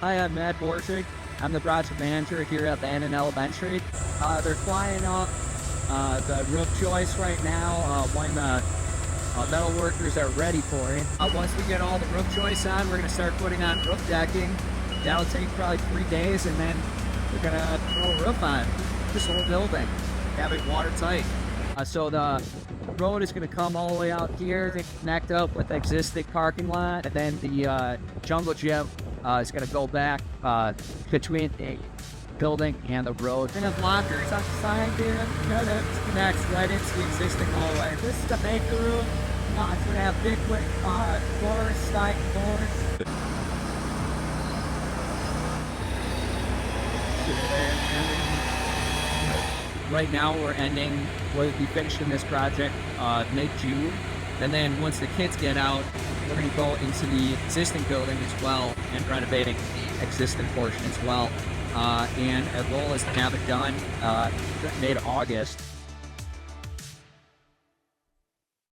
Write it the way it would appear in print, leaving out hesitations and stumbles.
Hi, I'm Matt Borchik. I'm the project manager here at Lannon Elementary. They're flying up the roof joist right now when the metal workers are ready for it. Once we get all the roof joists on, we're going to start putting on roof decking. That'll take probably 3 days, and then we're going to throw a roof on this whole building, have it watertight. So the road is going to come all the way out here to connect up with the existing parking lot, and then the jungle gym is going to go back between the building and the road. And have lockers on the side here that connects right into the existing hallway. This is the maker room. It's going to have big quick floors, side floors. Right now we'll be finishing this project mid-June, and then once the kids get out, we're going to go into the existing building as well and renovating the existing portion as well. And our goal is to have it done mid-August.